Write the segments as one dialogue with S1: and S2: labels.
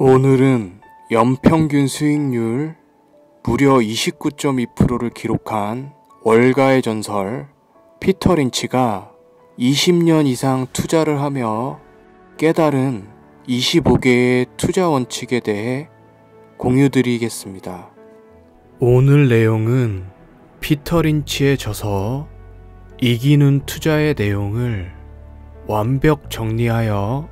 S1: 오늘은 연평균 수익률 무려 29.2%를 기록한 월가의 전설 피터 린치가 20년 이상 투자를 하며 깨달은 25개의 투자 원칙에 대해 공유드리겠습니다. 오늘 내용은 피터 린치의 저서 이기는 투자의 내용을 완벽 정리하여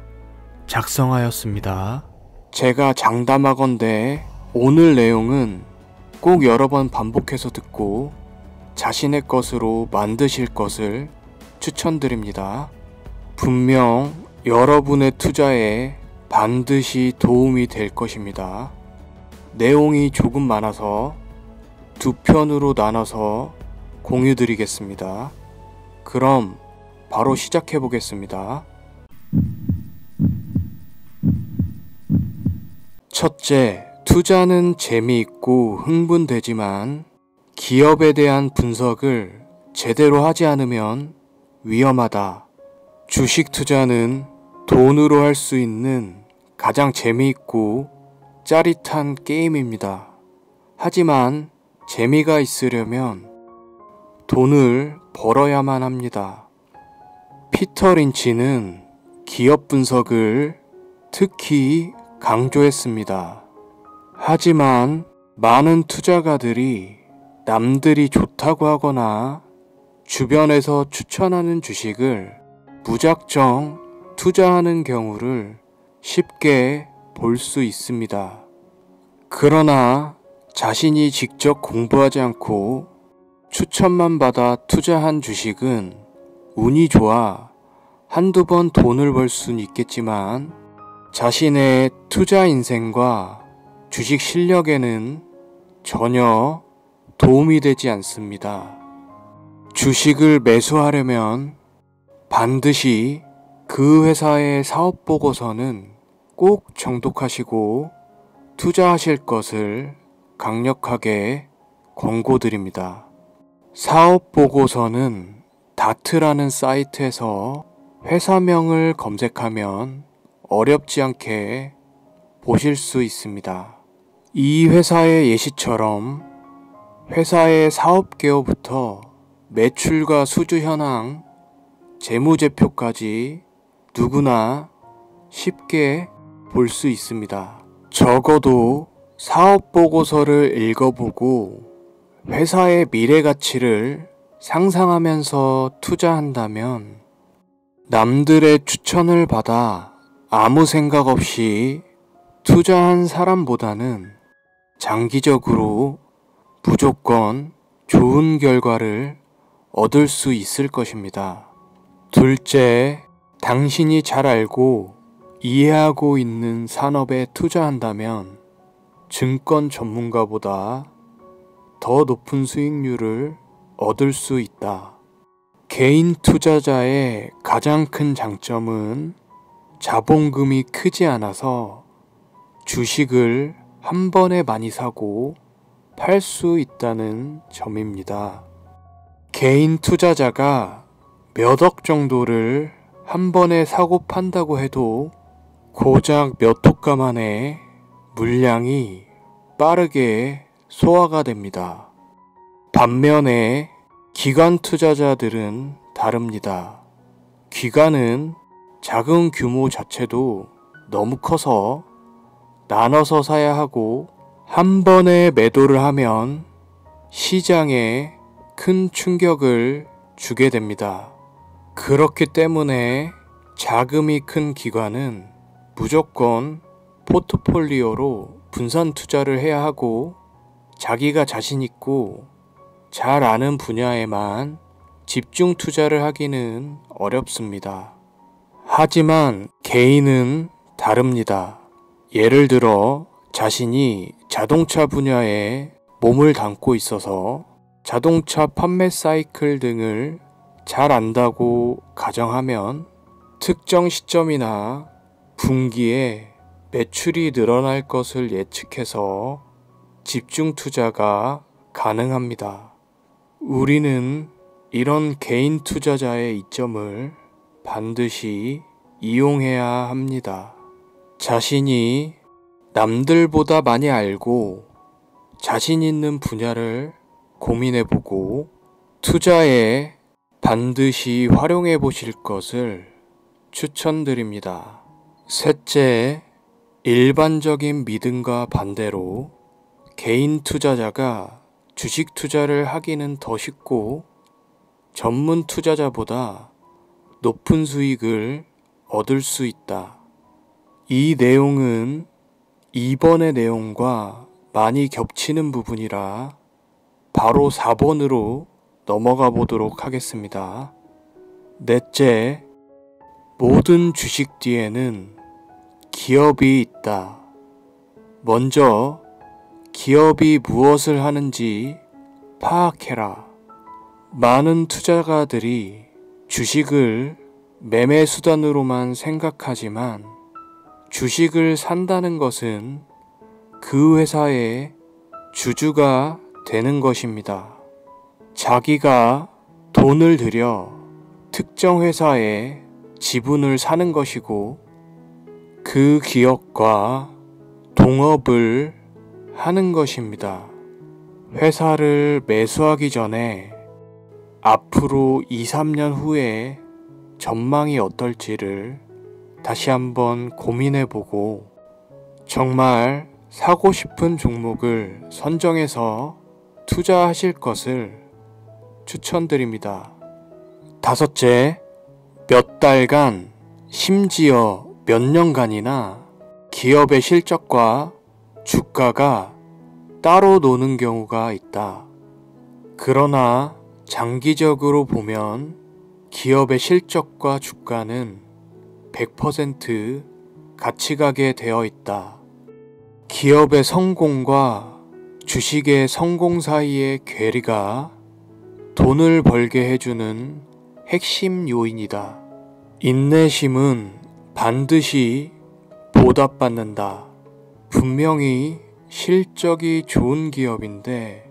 S1: 작성하였습니다. 제가 장담하건대 오늘 내용은 꼭 여러 번 반복해서 듣고 자신의 것으로 만드실 것을 추천드립니다. 분명 여러분의 투자에 반드시 도움이 될 것입니다. 내용이 조금 많아서 두 편으로 나눠서 공유드리겠습니다. 그럼 바로 시작해 보겠습니다. 첫째, 투자는 재미있고 흥분되지만 기업에 대한 분석을 제대로 하지 않으면 위험하다. 주식 투자는 돈으로 할 수 있는 가장 재미있고 짜릿한 게임입니다. 하지만 재미가 있으려면 돈을 벌어야만 합니다. 피터 린치는 기업 분석을 특히 강조했습니다. 하지만 많은 투자가들이 남들이 좋다고 하거나 주변에서 추천하는 주식을 무작정 투자하는 경우를 쉽게 볼 수 있습니다. 그러나 자신이 직접 공부하지 않고 추천만 받아 투자한 주식은 운이 좋아 한두 번 돈을 벌 수는 있겠지만 자신의 투자 인생과 주식 실력에는 전혀 도움이 되지 않습니다. 주식을 매수하려면 반드시 그 회사의 사업 보고서는 꼭 정독하시고 투자하실 것을 강력하게 권고드립니다. 사업 보고서는 다트라는 사이트에서 회사명을 검색하면 어렵지 않게 보실 수 있습니다. 이 회사의 예시처럼 회사의 사업 개요부터 매출과 수주 현황, 재무제표까지 누구나 쉽게 볼 수 있습니다. 적어도 사업 보고서를 읽어보고 회사의 미래 가치를 상상하면서 투자한다면 남들의 추천을 받아 아무 생각 없이 투자한 사람보다는 장기적으로 무조건 좋은 결과를 얻을 수 있을 것입니다. 둘째, 당신이 잘 알고 이해하고 있는 산업에 투자한다면 증권 전문가보다 더 높은 수익률을 얻을 수 있다. 개인 투자자의 가장 큰 장점은 자본금이 크지 않아서 주식을 한 번에 많이 사고 팔 수 있다는 점입니다. 개인 투자자가 몇 억 정도를 한 번에 사고 판다고 해도 고작 몇 호가 만에 물량이 빠르게 소화가 됩니다. 반면에 기관 투자자들은 다릅니다. 기관은 작은 규모 자체도 너무 커서 나눠서 사야 하고 한 번에 매도를 하면 시장에 큰 충격을 주게 됩니다. 그렇기 때문에 자금이 큰 기관은 무조건 포트폴리오로 분산 투자를 해야 하고 자기가 자신 있고 잘 아는 분야에만 집중 투자를 하기는 어렵습니다. 하지만 개인은 다릅니다. 예를 들어 자신이 자동차 분야에 몸을 담고 있어서 자동차 판매 사이클 등을 잘 안다고 가정하면 특정 시점이나 분기에 매출이 늘어날 것을 예측해서 집중 투자가 가능합니다. 우리는 이런 개인 투자자의 이점을 반드시 이용해야 합니다. 자신이 남들보다 많이 알고 자신 있는 분야를 고민해보고 투자에 반드시 활용해 보실 것을 추천드립니다. 셋째, 일반적인 믿음과 반대로 개인 투자자가 주식 투자를 하기는 더 쉽고 전문 투자자보다 높은 수익을 얻을 수 있다. 이 내용은 2번의 내용과 많이 겹치는 부분이라 바로 4번으로 넘어가 보도록 하겠습니다. 넷째, 모든 주식 뒤에는 기업이 있다. 먼저 기업이 무엇을 하는지 파악해라. 많은 투자가들이 주식을 매매 수단으로만 생각하지만 주식을 산다는 것은 그 회사의 주주가 되는 것입니다. 자기가 돈을 들여 특정 회사에 지분을 사는 것이고 그 기업과 동업을 하는 것입니다. 회사를 매수하기 전에 앞으로 2, 3년 후에 전망이 어떨지를 다시 한번 고민해보고 정말 사고 싶은 종목을 선정해서 투자하실 것을 추천드립니다. 다섯째, 몇 달간, 심지어 몇 년간이나 기업의 실적과 주가가 따로 노는 경우가 있다. 그러나 장기적으로 보면 기업의 실적과 주가는 100% 같이 가게 되어 있다. 기업의 성공과 주식의 성공 사이의 괴리가 돈을 벌게 해주는 핵심 요인이다. 인내심은 반드시 보답받는다. 분명히 실적이 좋은 기업인데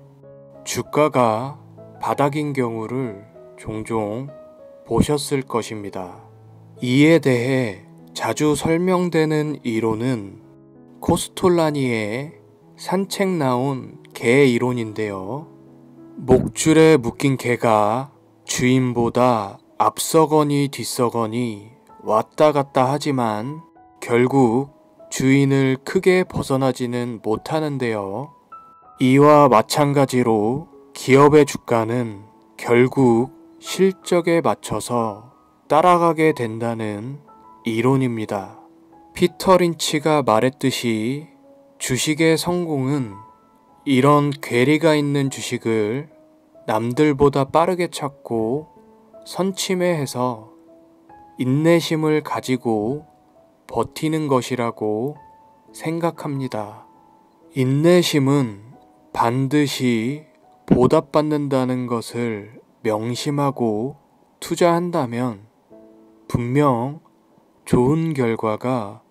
S1: 주가가 바닥인 경우를 종종 보셨을 것입니다. 이에 대해 자주 설명되는 이론은 코스톨라니의 산책 나온 개 이론인데요. 목줄에 묶인 개가 주인보다 앞서거니 뒤서거니 왔다 갔다 하지만 결국 주인을 크게 벗어나지는 못하는데요. 이와 마찬가지로 기업의 주가는 결국 실적에 맞춰서 따라가게 된다는 이론입니다. 피터 린치가 말했듯이 주식의 성공은 이런 괴리가 있는 주식을 남들보다 빠르게 찾고 선침해해서 인내심을 가지고 버티는 것이라고 생각합니다. 인내심은 반드시 보답받는다는 것을 명심하고 투자한다면 분명 좋은 결과가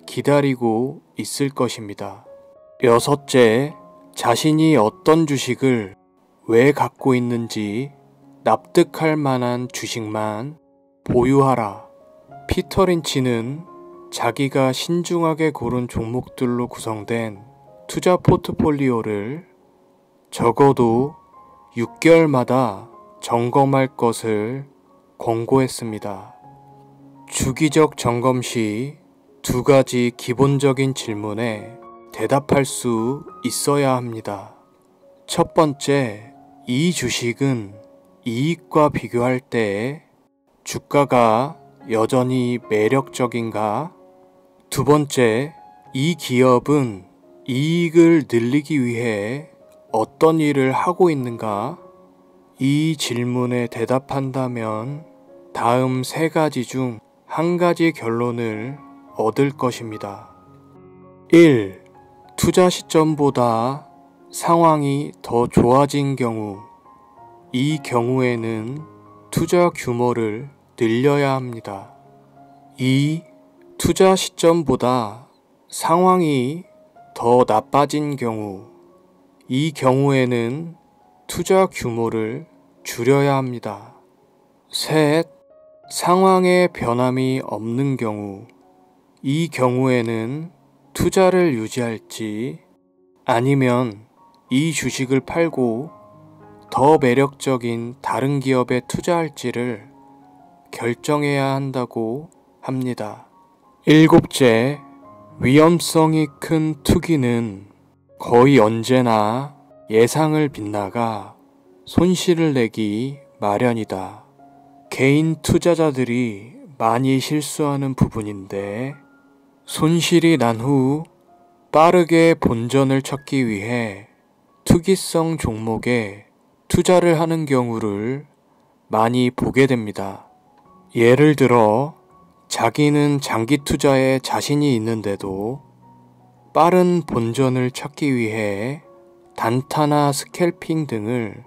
S1: 기다리고 있을 것입니다. 여섯째, 자신이 어떤 주식을 왜 갖고 있는지 납득할 만한 주식만 보유하라. 피터 린치는 자기가 신중하게 고른 종목들로 구성된 투자 포트폴리오를 적어도 6개월마다 점검할 것을 권고했습니다. 주기적 점검 시 2가지 기본적인 질문에 대답할 수 있어야 합니다. 첫 번째, 이 주식은 이익과 비교할 때 주가가 여전히 매력적인가? 두 번째, 이 기업은 이익을 늘리기 위해 어떤 일을 하고 있는가? 이 질문에 대답한다면 다음 3가지 중 1가지 결론을 얻을 것입니다. 1. 투자 시점보다 상황이 더 좋아진 경우, 이 경우에는 투자 규모를 늘려야 합니다. 2. 투자 시점보다 상황이 더 나빠진 경우, 이 경우에는 투자 규모를 줄여야 합니다. 3. 상황의 변함이 없는 경우, 이 경우에는 투자를 유지할지 아니면 이 주식을 팔고 더 매력적인 다른 기업에 투자할지를 결정해야 한다고 합니다. 일곱째, 위험성이 큰 투기는 거의 언제나 예상을 빗나가 손실을 내기 마련이다. 개인 투자자들이 많이 실수하는 부분인데, 손실이 난 후 빠르게 본전을 찾기 위해 투기성 종목에 투자를 하는 경우를 많이 보게 됩니다. 예를 들어 자기는 장기 투자에 자신이 있는데도 빠른 본전을 찾기 위해 단타나 스캘핑 등을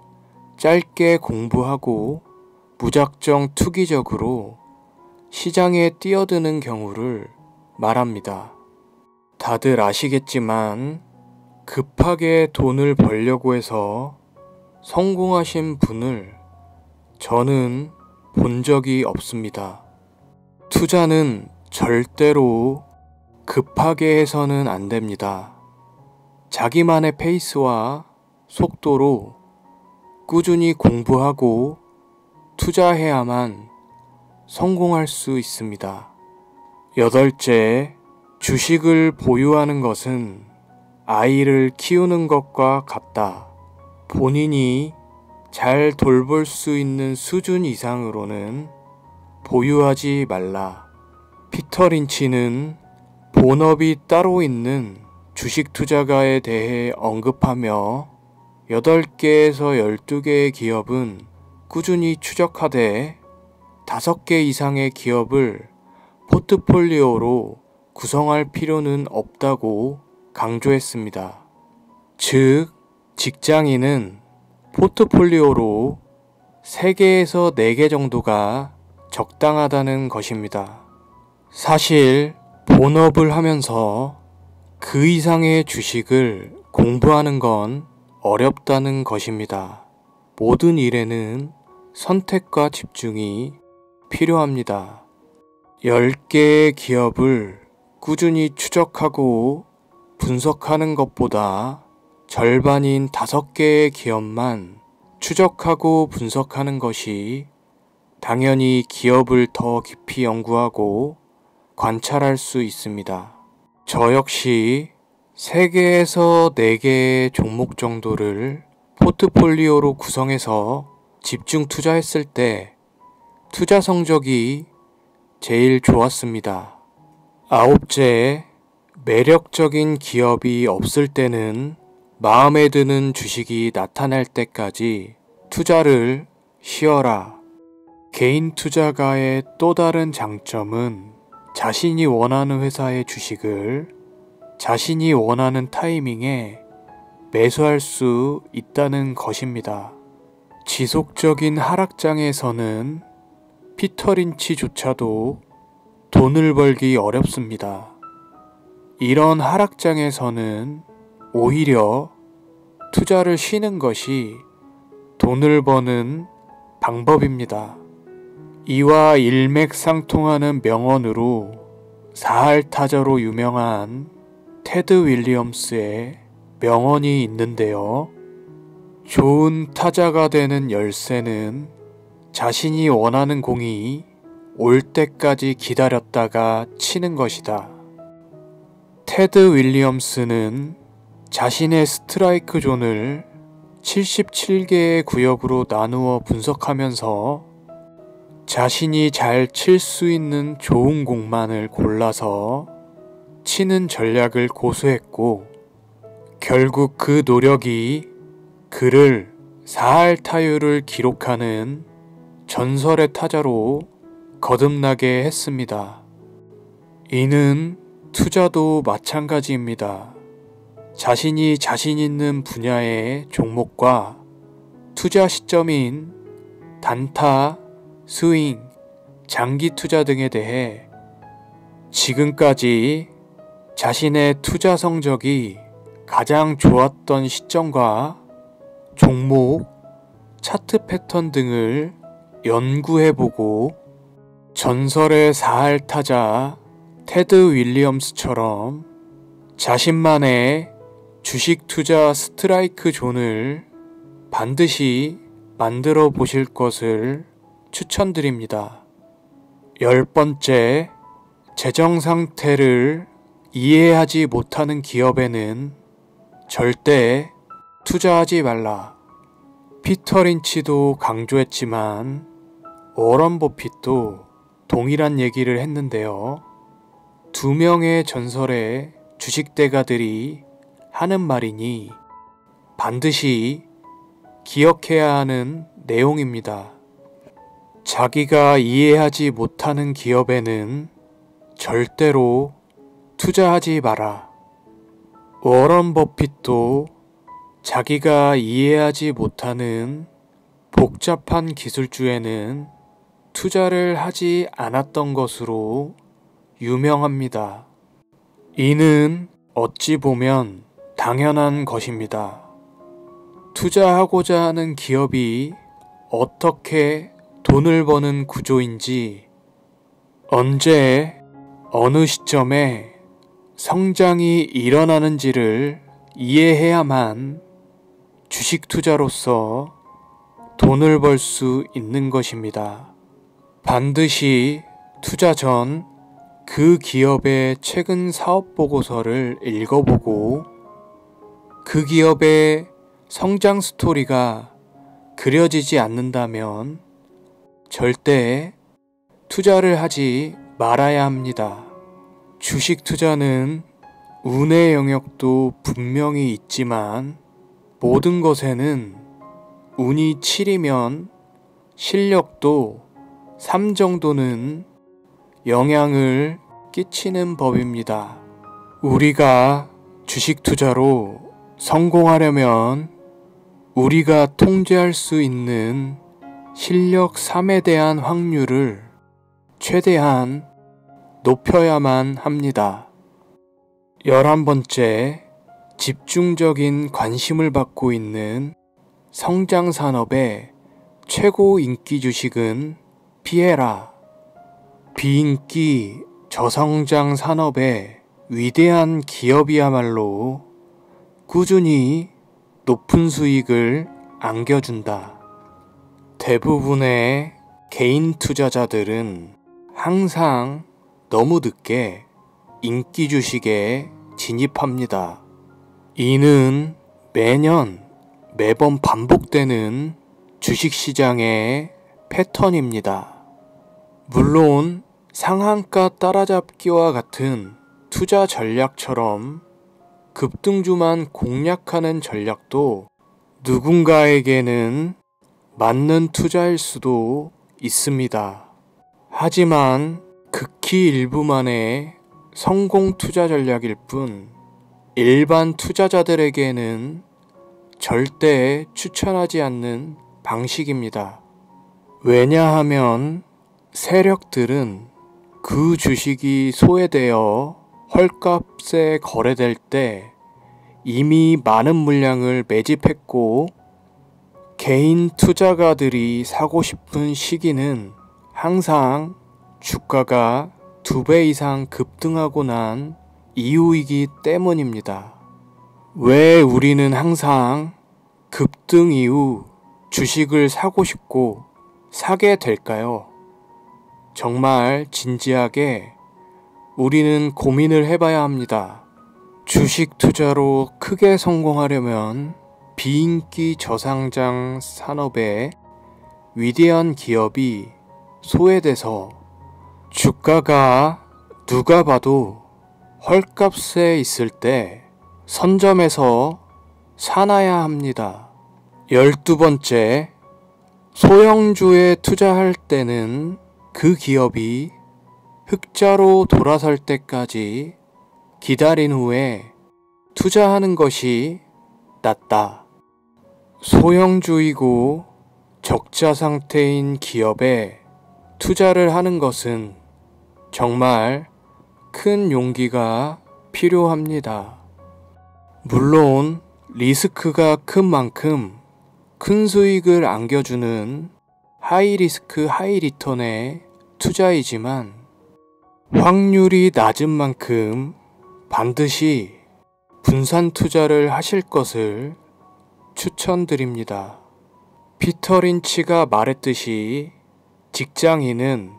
S1: 짧게 공부하고 무작정 투기적으로 시장에 뛰어드는 경우를 말합니다. 다들 아시겠지만 급하게 돈을 벌려고 해서 성공하신 분을 저는 본 적이 없습니다. 투자는 절대로 급하게 해서는 안 됩니다. 자기만의 페이스와 속도로 꾸준히 공부하고 투자해야만 성공할 수 있습니다. 여덟째, 주식을 보유하는 것은 아이를 키우는 것과 같다. 본인이 잘 돌볼 수 있는 수준 이상으로는 보유하지 말라. 피터 린치는 본업이 따로 있는 주식 투자가에 대해 언급하며 8개에서 12개의 기업은 꾸준히 추적하되 5개 이상의 기업을 포트폴리오로 구성할 필요는 없다고 강조했습니다. 즉, 직장인은 포트폴리오로 3개에서 4개 정도가 적당하다는 것입니다. 사실 본업을 하면서 그 이상의 주식을 공부하는 건 어렵다는 것입니다. 모든 일에는 선택과 집중이 필요합니다. 10개의 기업을 꾸준히 추적하고 분석하는 것보다 절반인 5개의 기업만 추적하고 분석하는 것이 당연히 기업을 더 깊이 연구하고 관찰할 수 있습니다. 저 역시 3개에서 4개의 종목 정도를 포트폴리오로 구성해서 집중 투자했을 때 투자 성적이 제일 좋았습니다. 아홉째, 매력적인 기업이 없을 때는 마음에 드는 주식이 나타날 때까지 투자를 쉬어라. 개인 투자가의 또 다른 장점은 자신이 원하는 회사의 주식을 자신이 원하는 타이밍에 매수할 수 있다는 것입니다. 지속적인 하락장에서는 피터 린치조차도 돈을 벌기 어렵습니다. 이런 하락장에서는 오히려 투자를 쉬는 것이 돈을 버는 방법입니다. 이와 일맥상통하는 명언으로 사할타자로 유명한 테드 윌리엄스의 명언이 있는데요. 좋은 타자가 되는 열쇠는 자신이 원하는 공이 올 때까지 기다렸다가 치는 것이다. 테드 윌리엄스는 자신의 스트라이크 존을 77개의 구역으로 나누어 분석하면서 자신이 잘 칠 수 있는 좋은 공만을 골라서 치는 전략을 고수했고, 결국 그 노력이 그를 사할타율을 기록하는 전설의 타자로 거듭나게 했습니다. 이는 투자도 마찬가지입니다. 자신이 자신 있는 분야의 종목과 투자 시점인 단타, 스윙, 장기 투자 등에 대해 지금까지 자신의 투자 성적이 가장 좋았던 시점과 종목, 차트 패턴 등을 연구해보고 전설의 사할타자 테드 윌리엄스처럼 자신만의 주식 투자 스트라이크 존을 반드시 만들어 보실 것을 추천드립니다. 10번째, 재정 상태를 이해하지 못하는 기업에는 절대 투자하지 말라. 피터 린치도 강조했지만 워런 버핏도 동일한 얘기를 했는데요. 두 명의 전설의 주식대가들이 하는 말이니 반드시 기억해야 하는 내용입니다. 자기가 이해하지 못하는 기업에는 절대로 투자하지 마라. 워런 버핏도 자기가 이해하지 못하는 복잡한 기술주에는 투자를 하지 않았던 것으로 유명합니다. 이는 어찌 보면 당연한 것입니다. 투자하고자 하는 기업이 어떻게 돈을 버는 구조인지, 언제, 어느 시점에 성장이 일어나는지를 이해해야만 주식 투자로서 돈을 벌 수 있는 것입니다. 반드시 투자 전 그 기업의 최근 사업 보고서를 읽어보고 그 기업의 성장 스토리가 그려지지 않는다면 절대 투자를 하지 말아야 합니다. 주식 투자는 운의 영역도 분명히 있지만 모든 것에는 운이 7이면 실력도 3 정도는 영향을 끼치는 법입니다. 우리가 주식 투자로 성공하려면 우리가 통제할 수 있는 실력 3에 대한 확률을 최대한 높여야만 합니다. 11번째, 집중적인 관심을 받고 있는 성장 산업의 최고 인기 주식은 피해라. 비인기 저성장 산업의 위대한 기업이야말로 꾸준히 높은 수익을 안겨준다. 대부분의 개인 투자자들은 항상 너무 늦게 인기 주식에 진입합니다. 이는 매번 반복되는 주식시장의 패턴입니다. 물론 상한가 따라잡기와 같은 투자 전략처럼 급등주만 공략하는 전략도 누군가에게는 맞는 투자일 수도 있습니다. 하지만 극히 일부만의 성공 투자 전략일 뿐 일반 투자자들에게는 절대 추천하지 않는 방식입니다. 왜냐하면 세력들은 그 주식이 소외되어 헐값에 거래될 때 이미 많은 물량을 매집했고 개인 투자가들이 사고 싶은 시기는 항상 주가가 2배 이상 급등하고 난 이후이기 때문입니다. 왜 우리는 항상 급등 이후 주식을 사고 싶고 사게 될까요? 정말 진지하게 우리는 고민을 해봐야 합니다. 주식 투자로 크게 성공하려면 비인기 저상장 산업의 위대한 기업이 소외돼서 주가가 누가 봐도 헐값에 있을 때 선점해서 사놔야 합니다. 12번째, 소형주에 투자할 때는 그 기업이 흑자로 돌아설 때까지 기다린 후에 투자하는 것이 낫다. 소형주이고 적자 상태인 기업에 투자를 하는 것은 정말 큰 용기가 필요합니다. 물론 리스크가 큰 만큼 큰 수익을 안겨주는 하이리스크 하이리턴의 투자이지만 확률이 낮은 만큼 반드시 분산 투자를 하실 것을 추천드립니다. 피터 린치가 말했듯이 직장인은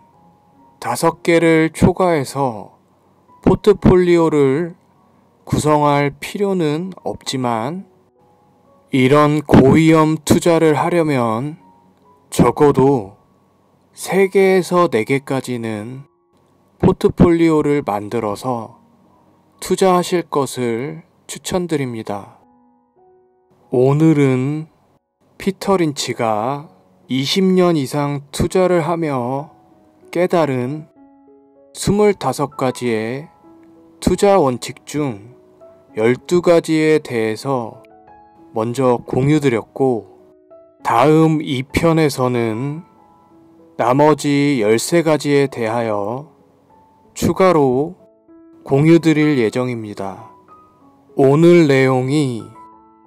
S1: 5개를 초과해서 포트폴리오를 구성할 필요는 없지만 이런 고위험 투자를 하려면 적어도 3개에서 4개까지는 포트폴리오를 만들어서 투자하실 것을 추천드립니다. 오늘은 피터 린치가 20년 이상 투자를 하며 깨달은 25가지의 투자 원칙 중 12가지에 대해서 먼저 공유드렸고, 다음 2편에서는 나머지 13가지에 대하여 추가로 공유드릴 예정입니다. 오늘 내용이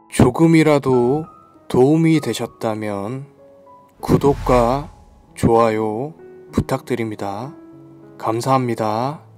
S1: 조금이라도 도움이 되셨다면 구독과 좋아요 부탁드립니다. 감사합니다.